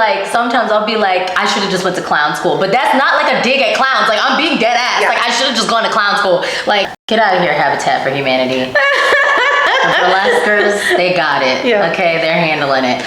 like, sometimes I'll be like, I should have just went to clown school. But that's not like a dig at clowns. Like, I'm being dead ass. Like, I should have just gone to clown school. Like, get out of here, Habitat for Humanity. The burlesquers, they got it. Yeah. Okay, they're handling it.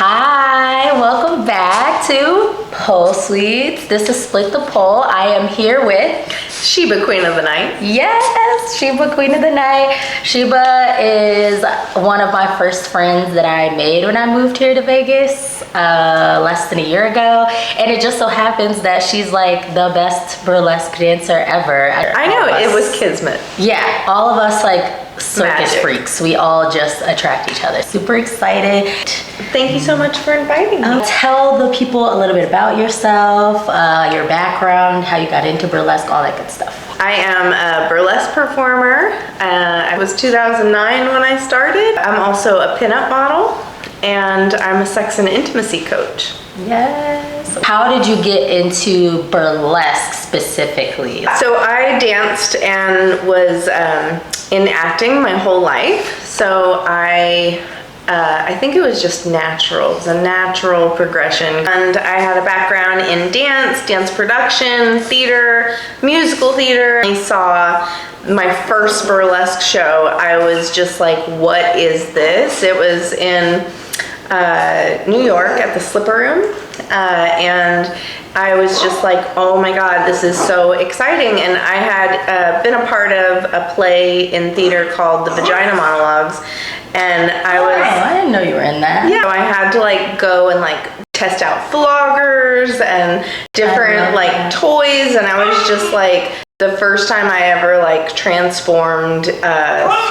Hi, welcome back to Pole Suites. This is Split the Pole. I am here with Sheba Queen of the Night. Yes, Sheba Queen of the Night. Sheba is one of my first friends that I made when I moved here to Vegas less than a year ago. And it just so happens that she's like the best burlesque dancer ever. I know, it was kismet. Yeah, all of us like circus freaks. We all just attract each other. Super excited. Thank you so much for inviting me. Tell the people a little bit about yourself, your background, how you got into burlesque, all that good stuff. I am a burlesque performer. I was 2009 when I started. I'm also a pinup model, and I'm a sex and intimacy coach. Yes. How did you get into burlesque specifically? So I danced and was in acting my whole life. So I think it was just natural. It was a natural progression. And I had a background in dance production, theater, musical theater. I saw my first burlesque show. I was just like, what is this? It was in New York at the Slipper Room. And I was just like, oh my God, this is so exciting. And I had been a part of a play in theater called The Vagina Monologues. And I didn't know you were in that. Yeah, I had to like go and like test out floggers and different like toys. And I was just like, the first time I ever like transformed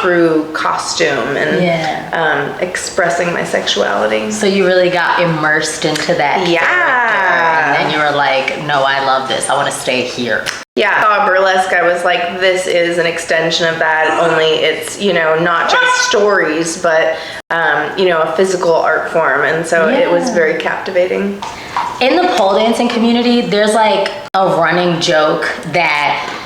through costume and expressing my sexuality. So you really got immersed into that character, and then you were like, no, I love this. I want to stay here. Yeah, I saw burlesque. I was like, this is an extension of that, only it's, you know, not just stories, but, you know, a physical art form. And so it was very captivating. In the pole dancing community, there's like a running joke that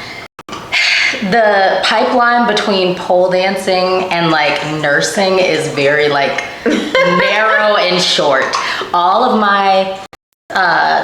the pipeline between pole dancing and like nursing is very like narrow and short. All of my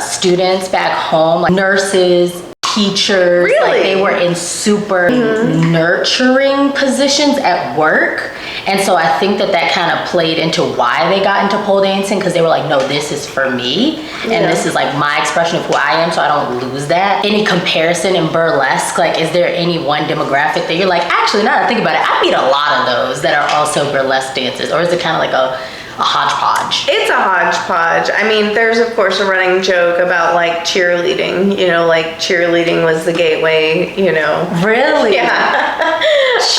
students back home, like nurses, teachers, like they were in super nurturing positions at work. And so I think that kind of played into why they got into pole dancing, because they were like, no, this is for me. And this is like my expression of who I am, so I don't lose that. Any comparison in burlesque, like is there any one demographic that you're like, actually, now that I think about it, I meet a lot of those that are also burlesque dancers? Or is it kind of like a hodgepodge? It's a hodgepodge. I mean, there's of course a running joke about like cheerleading, you know, like cheerleading was the gateway, you know. Really? Yeah.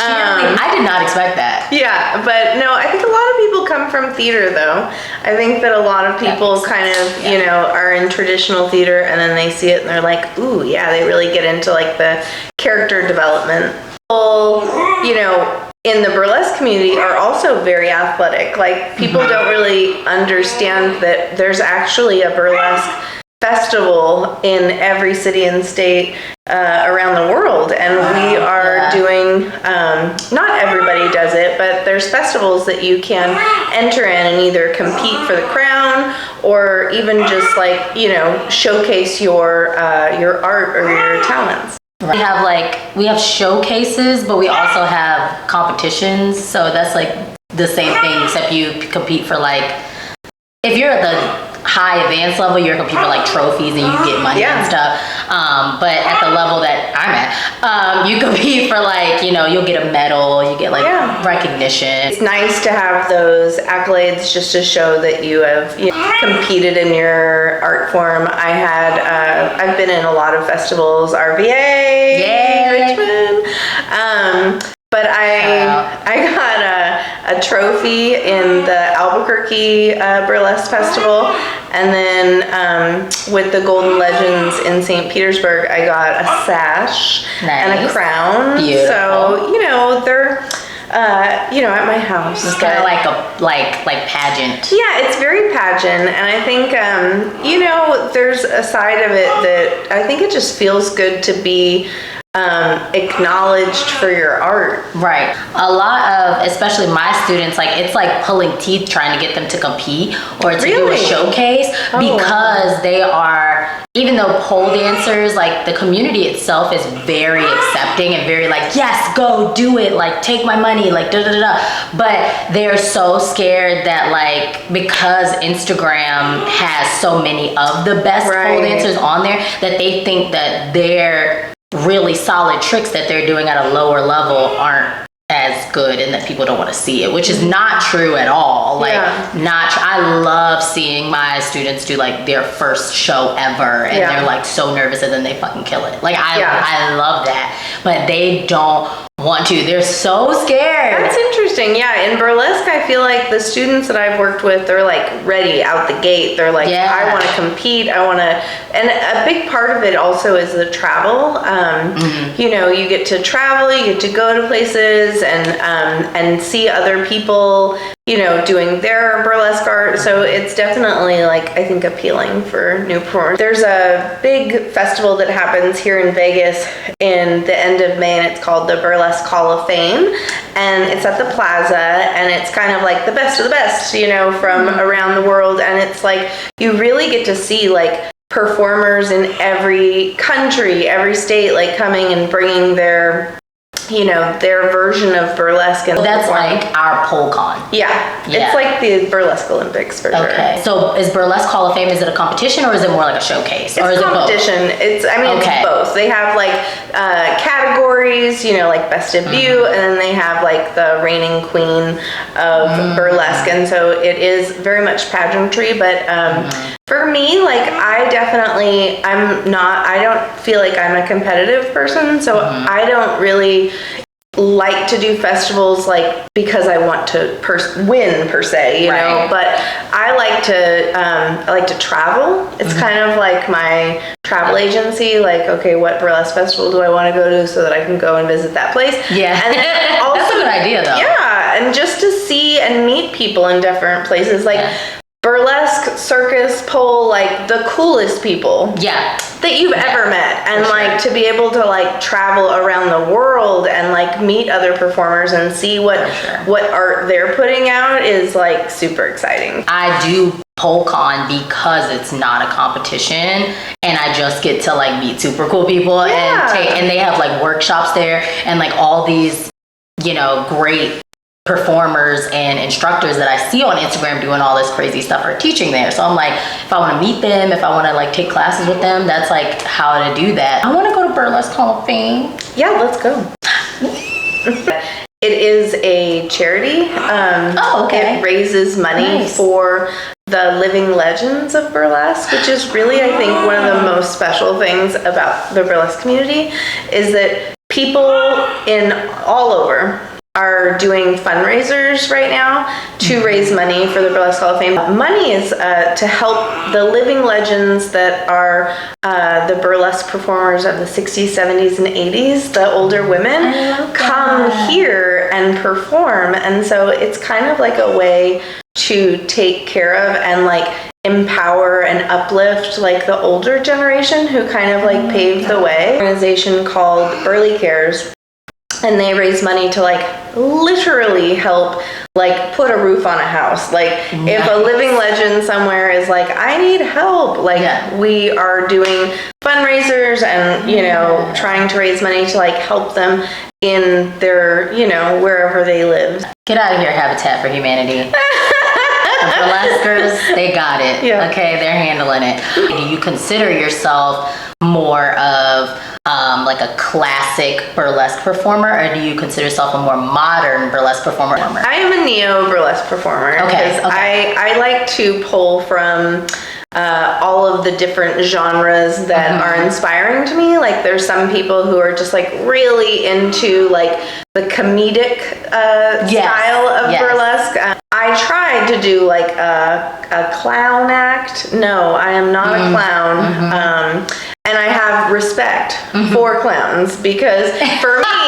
I did not expect that. Yeah, but no, I think a lot of people come from theater though. I think that a lot of people kind of, you know, are in traditional theater and then they see it and they're like, ooh, yeah, they really get into like the character development. People, you know, in the burlesque community are also very athletic. Like people don't really understand that there's actually a burlesque festival in every city and state around the world, and we are doing, not everybody does it, but there's festivals that you can enter in and either compete for the crown or even just like, you know, showcase your art or your talents. We have showcases, but we also have competitions. So that's like the same thing, except you compete for like, if you're at the high advanced level, you're competing for like trophies and you get money and stuff. But at the level that I'm at, you compete for like, you know, you'll get a medal, you get like recognition. It's nice to have those accolades just to show that you have competed in your art form. I've been in a lot of festivals, RVA, Richmond. But I got a trophy in the Albuquerque Burlesque Festival, and then with the Golden Legends in St. Petersburg, I got a sash and a crown. Beautiful. So, you know, they're you know, at my house. It's kind of like a like pageant. Yeah, it's very pageant, and I think you know, there's a side of it that I think it just feels good to be acknowledged for your art. Right. A lot of, especially my students, like it's like pulling teeth trying to get them to compete or to do a showcase because they are, even though pole dancers, like the community itself is very accepting and very like, yes, go do it, like take my money, like da da da da. But they're so scared that like, because Instagram has so many of the best pole dancers on there, that they think that they're really solid tricks that they're doing at a lower level aren't as good and that people don't want to see it, which is not true at all. Like I love seeing my students do like their first show ever and they're like so nervous and then they fucking kill it. Like I love that, but they don't want to. They're so scared. That's interesting. Yeah, in burlesque, I feel like the students that I've worked with, they're like ready out the gate. They're like, I want to compete. I want to, and a big part of it also is the travel. You know, you get to travel, you get to go to places and see other people, you know, doing their burlesque art. So it's definitely like, I think, appealing for new performers. There's a big festival that happens here in Vegas in the end of May, and it's called the Burlesque Hall of Fame, and it's at the Plaza, and it's kind of like the best of the best, you know, from around the world. And it's like, you really get to see like performers in every country, every state, like coming and bringing their, you know, their version of burlesque. And that's like our PoleCon. Yeah, it's like the Burlesque Olympics for sure. Okay, so is Burlesque Hall of Fame, is it a competition or is it more like a showcase? It's or is a competition. It's both. They have like categories, you know, like Best Debut, and then they have like the reigning queen of burlesque, and so it is very much pageantry. But for me, like I don't feel like I'm a competitive person, so I don't really like to do festivals like because I want to win per se, you know, but I like to travel. It's kind of like my travel agency, like, okay, what burlesque festival do I want to go to so that I can go and visit that place? Yeah. And also, that's a good idea though. Yeah, and just to see and meet people in different places, like burlesque, circus, pole, like the coolest people that you've ever met. And like to be able to like travel around the world and like meet other performers and see what art they're putting out is like super exciting. I do PoleCon because it's not a competition and I just get to like meet super cool people and they have like workshops there and like all these, you know, great performers and instructors that I see on Instagram doing all this crazy stuff are teaching there. So I'm like, if I want to meet them, if I want to like take classes with them, that's like how to do that. I want to go to Burlesque Hall of Fame. Yeah, let's go. It is a charity. It raises money for the living legends of burlesque, which is really, I think, one of the most special things about the burlesque community is that people in all over are doing fundraisers right now to raise money for the Burlesque Hall of Fame. Money is to help the living legends that are the burlesque performers of the 60s, 70s, and 80s, the older women, come here and perform. And so it's kind of like a way to take care of and like empower and uplift like the older generation who kind of like paved the way. An organization called Burley Cares, and they raise money to like literally help like put a roof on a house. Like if a living legend somewhere is like, I need help, like we are doing fundraisers and, you know, trying to raise money to like help them in their, you know, wherever they live. Get out of here, Habitat for Humanity. The burlesquers, they got it. Okay, they're handling it. Do you consider yourself more of like a classic burlesque performer, or do you consider yourself a more modern burlesque performer? I am a neo burlesque performer. Okay. I like to pull from all of the different genres that are inspiring to me. Like there's some people who are just like really into like the comedic style of burlesque. I tried to do like a clown act. No, I am not a clown. And I have respect for clowns because for me,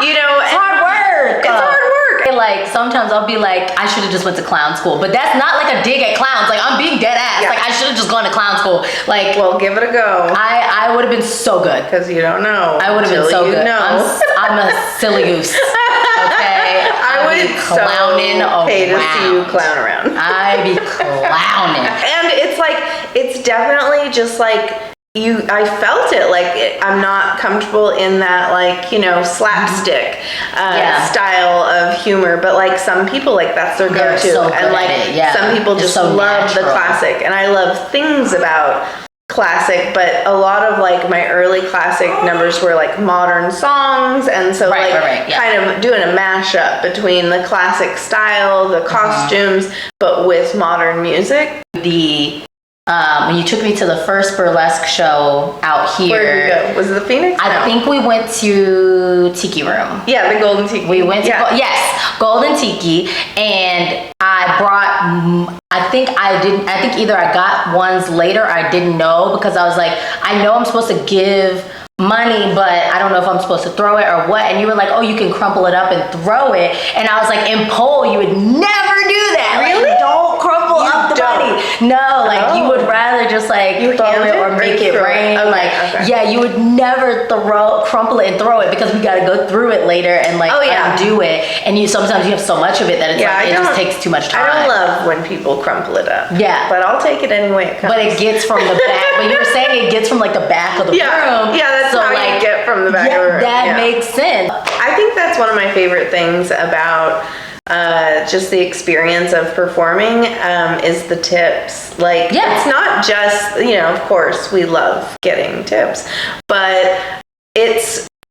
you know, it's hard work. It's hard work. like sometimes I'll be like, I should have just went to clown school, but that's not like a dig at clowns. Like I'm being dead ass. Like I should have just gone to clown school. Like, well, give it a go. I would have been so good. Because you don't know. I would have been so good. I'm a silly goose. Okay, I would clowning pay to around. see you clown around. I be clowning. And it's like, it's definitely just like, I felt it, like I'm not comfortable in that, like, you know, slapstick style of humor, but like some people, like that's their go-to. So and like some people just love natural. The classic, and I love things about classic, but a lot of like my early classic numbers were like modern songs, and so kind of doing a mashup between the classic style, the costumes, but with modern music. When you took me to the first burlesque show out here. Where did you go? Was it the Phoenix? I think we went to Tiki Room. Yeah, the Golden Tiki. We went to Golden Tiki, and I brought. I think either I got ones later. Or I didn't know, because I was like, I know I'm supposed to give money, but I don't know if I'm supposed to throw it or what. And you were like, oh, you can crumple it up and throw it. And I was like, in pole, you would never do that. Really? Like, don't crumple up the money. No, like you would rather just like throw it or make it rain. You would never crumple it and throw it, because we got to go through it later and like undo it. And sometimes you have so much of it that it's it just takes too much time. I don't love when people crumple it up. Yeah. But I'll take it anyway it comes. But it gets from the back. But you were saying it gets from like the back of the room. Yeah, that's how you get from the back of the room. That makes sense. I think that's one of my favorite things about just the experience of performing is the tips. Like, it's not just, you know, of course we love getting tips, but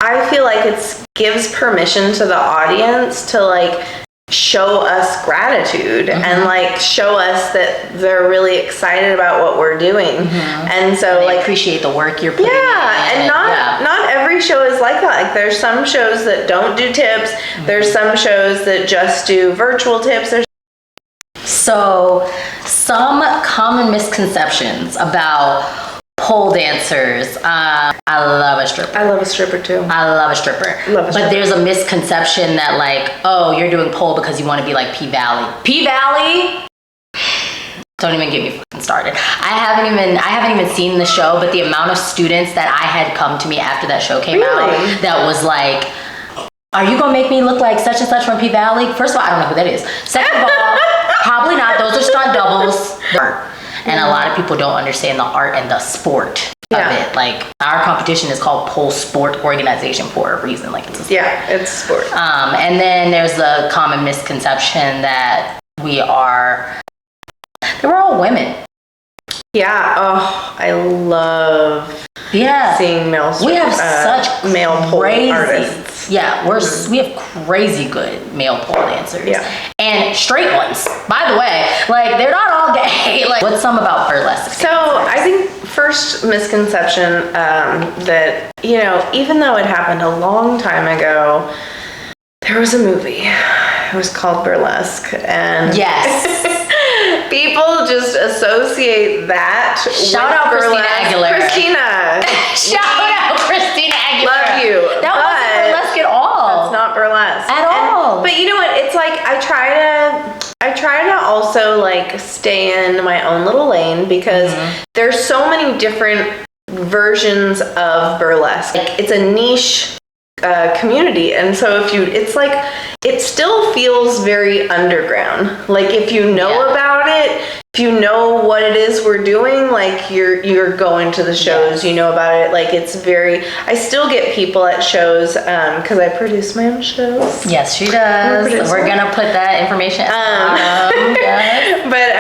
I feel like it gives permission to the audience to like show us gratitude and like show us that they're really excited about what we're doing, and so and like appreciate the work you're putting in. And not every show is like that. Like there's some shows that don't do tips, there's some shows that just do virtual tips. So some common misconceptions about pole dancers. I love a stripper. I love a stripper too. I love a stripper. But there's a misconception that like, oh, you're doing pole because you want to be like P-Valley. P-Valley? Don't even get me fucking started. I haven't even seen the show, but the amount of students that I had come to me after that show came out that was like, are you gonna make me look like such and such from P-Valley? First of all, I don't know who that is. Second of all, probably not. Those are stunt doubles. And a lot of people don't understand the art and the sport of it. Like our competition is called Pole Sport Organization for a reason. Like it's a sport. It's a sport. And then there's the common misconception that we're all women. Yeah. Oh, I love seeing male. We have such male pole artists. Yeah, we have crazy good male pole dancers. Yeah. And straight ones. By the way, like they're not all gay. Like, what's some about burlesque? So I think first misconception that, you know, even though it happened a long time ago, there was a movie. It was called Burlesque, and people just associate that Shout out Burlesque. Christina. Shout out Christina Aguilera. Love you. That wasn't burlesque at all. That's not burlesque at all. But you know what? It's like I try to also like stay in my own little lane, because there's so many different versions of burlesque. Like, it's a niche community, and so it's like it still feels very underground. Like if you know about it, if you know what it is we're doing, like you're going to the shows, you know about it. Like it's very. I still get people at shows because I produce my own shows. Yes, she does. We're gonna put that information. But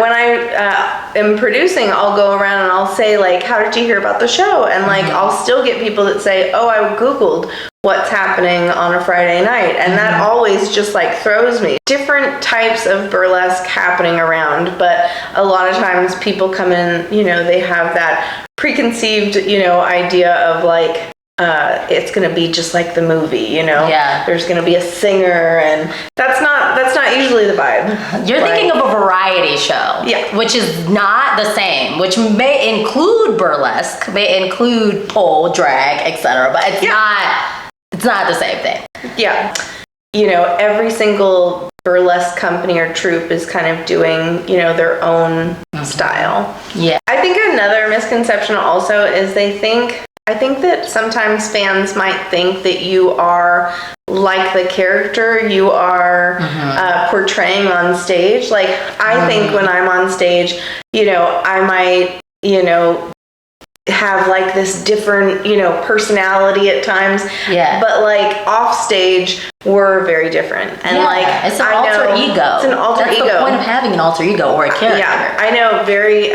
when I am producing, I'll go around and I'll say like, "How did you hear about the show?" And like I'll still get people that say, "Oh, I Googled what's happening on a Friday night," and that always just like throws me. Different types of burlesque happening around, but a lot of times people come in, you know, they have that preconceived, you know, idea of like it's gonna be just like the movie, you know. There's gonna be a singer, and that's not usually the vibe. You're thinking of a variety show, which is not the same, which may include burlesque, may include pole, drag, etc., but it's not the same thing. every single burlesque company or troupe is kind of doing, their own style. Yeah. I think another misconception also is I think that sometimes fans might think that you are like the character you are portraying on stage. Like, I think when I'm on stage, I might, have like this different, personality at times. Yeah. But like off stage, we're very different. And like, it's an alter ego. It's an alter ego. That's the point of having an alter ego or a character. Yeah. I know very,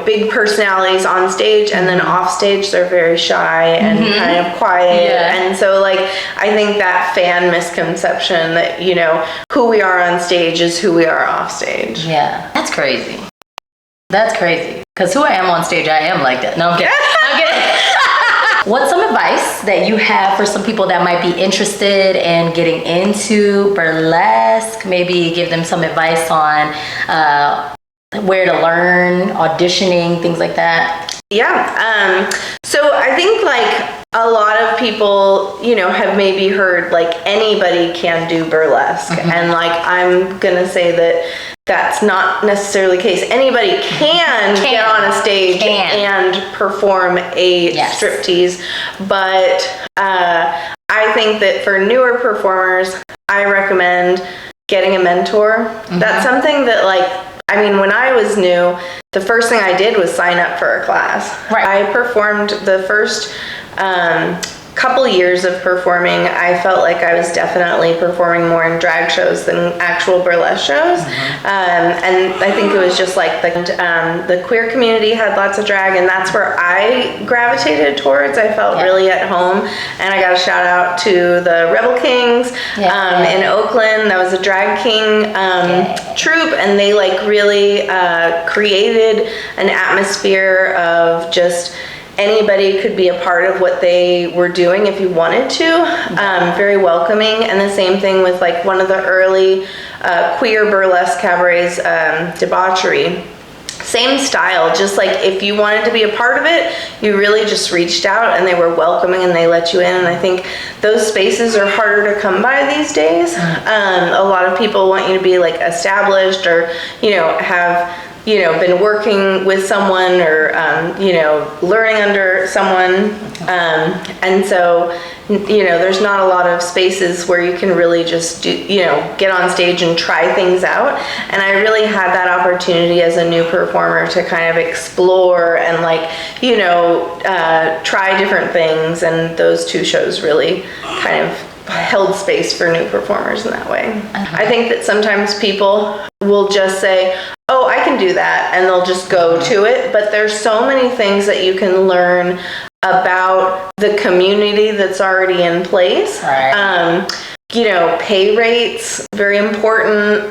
big personalities on stage, and then off stage they're very shy and kind of quiet. Yeah. And so like, I think that fan misconception that, who we are on stage is who we are off stage. Yeah. That's crazy. That's crazy. Because who I am on stage, I am like that. No, I'm kidding. I'm kidding. What's some advice that you have for some people that might be interested in getting into burlesque? Maybe give them some advice on where to learn, auditioning, things like that. Yeah. So I think like a lot of people, have maybe heard like anybody can do burlesque. And like, I'm going to say that that's not necessarily the case. Anybody can get on a stage and perform a striptease. But I think that for newer performers, I recommend getting a mentor. That's something that like, when I was new, the first thing I did was sign up for a class. Right. I performed the first couple years of performing. I felt like I was definitely performing more in drag shows than actual burlesque shows. And I think it was just like the queer community had lots of drag, and that's where I gravitated towards. I felt really at home. And I got a shout out to the Rebel Kings in Oakland. That was a drag king troupe, and they like really created an atmosphere of just anybody could be a part of what they were doing if you wanted to. Very welcoming. And the same thing with like one of the early queer burlesque cabarets, Debauchery. Same style, just like if you wanted to be a part of it, you really just reached out and they were welcoming and they let you in. And I think those spaces are harder to come by these days. A lot of people want you to be like established or, have been working with someone or, learning under someone. And so, there's not a lot of spaces where you can really just get on stage and try things out. And I really had that opportunity as a new performer to kind of explore and like, try different things. And those two shows really kind of held space for new performers in that way. I think that sometimes people will just say, oh, I can do that, and they'll just go to it. But there's so many things that you can learn about the community that's already in place. Right. Pay rates, very important.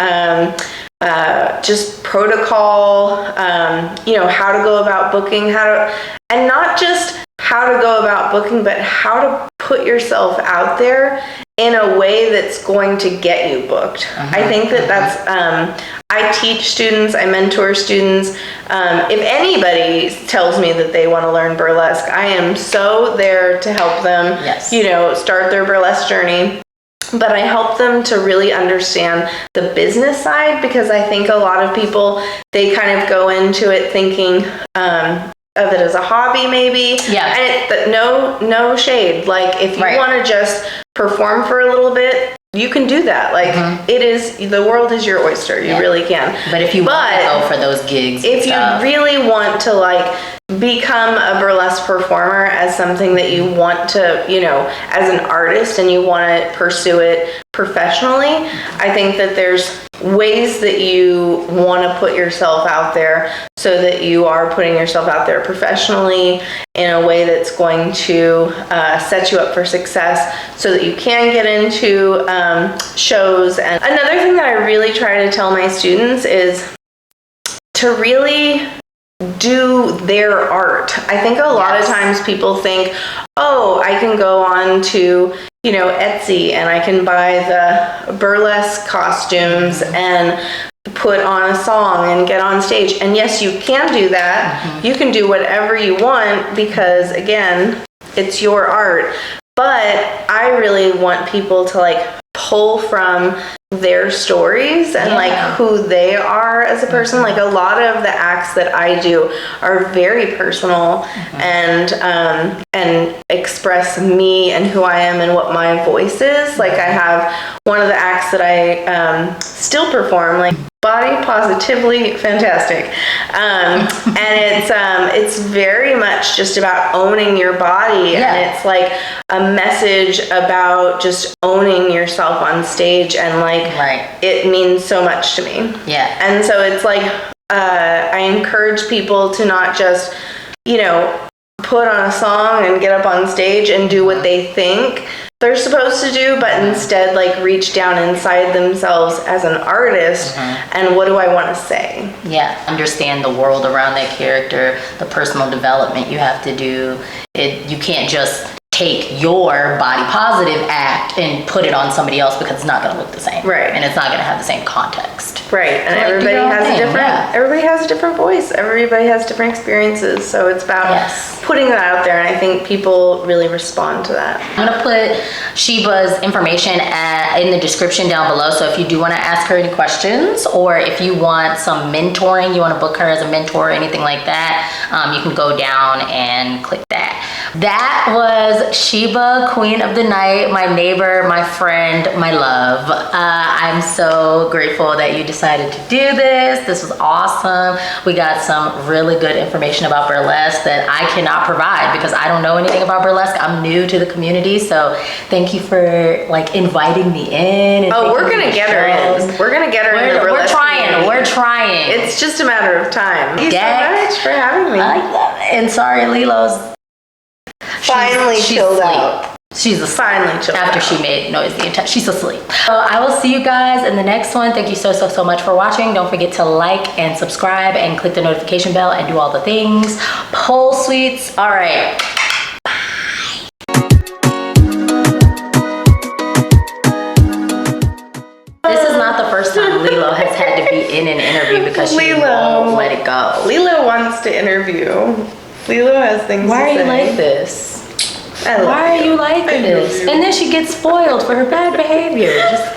Just protocol, how to go about booking, and not just how to go about booking, but how to put yourself out there in a way that's going to get you booked. I think that's, I teach students, I mentor students. If anybody tells me that they want to learn burlesque, I am so there to help them, start their burlesque journey. But I help them to really understand the business side, because I think a lot of people, they kind of go into it thinking of it as a hobby maybe. Yeah. But no shade. Like if you want to just perform for a little bit, you can do that. Like the world is your oyster. You really can. But if you want to go for those gigs, if you really want to like become a burlesque performer as something that you want to, as an artist, and you want to pursue it professionally, I think that there's ways that you want to put yourself out there so that you are putting yourself out there professionally in a way that's going to set you up for success so that you can get into shows. And another thing that I really try to tell my students is to really do their art. I think a lot of times people think, oh, I can go on to, Etsy and I can buy the burlesque costumes and put on a song and get on stage. And yes, you can do that. You can do whatever you want because, again, it's your art. But I really want people to like pull from their stories and like who they are as a person. Like a lot of the acts that I do are very personal and express me and who I am and what my voice is. Like I have one of the acts that I still perform, like Body Positively Fantastic, and it's very much just about owning your body, and it's like a message about just owning yourself on stage, and like it means so much to me. And so it's like I encourage people to not just, you know, put on a song and get up on stage and do what they think they're supposed to do, but instead like reach down inside themselves as an artist and what do I want to say? Understand the world around that character, the personal development you have to do. You can't just take your body positive act and put it on somebody else because it's not going to look the same. And it's not going to have the same context. And everybody has a different everybody has a different voice. Everybody has different experiences. So it's about putting that out there, and I think people really respond to that. I'm going to put Sheba's information in the description down below. So if you do want to ask her any questions, or if you want some mentoring, you want to book her as a mentor or anything like that, you can go down and click that. That was Sheba, Queen of the Night, my neighbor, my friend, my love. I'm so grateful that you decided to do this. This was awesome. We got some really good information about burlesque that I cannot provide because I don't know anything about burlesque. I'm new to the community, so thank you for like inviting me in. And we're gonna get her in. We're gonna get her in the burlesque community. We're trying. It's just a matter of time. Thank you so much for having me. I love it. And sorry, Lilo's finally chilled out. She's asleep. Finally chilled after out. She made noise the entire. She's asleep. So I will see you guys in the next one. Thank you so much for watching. Don't forget to like and subscribe and click the notification bell and do all the things. Pole sweets. All right. This is not the first time Lilo has had to be in an interview because she won't let it go. Lilo wants to interview. Lilo has things Why to are say. you like this? Why are you like this? And then she gets spoiled for her bad behavior. Just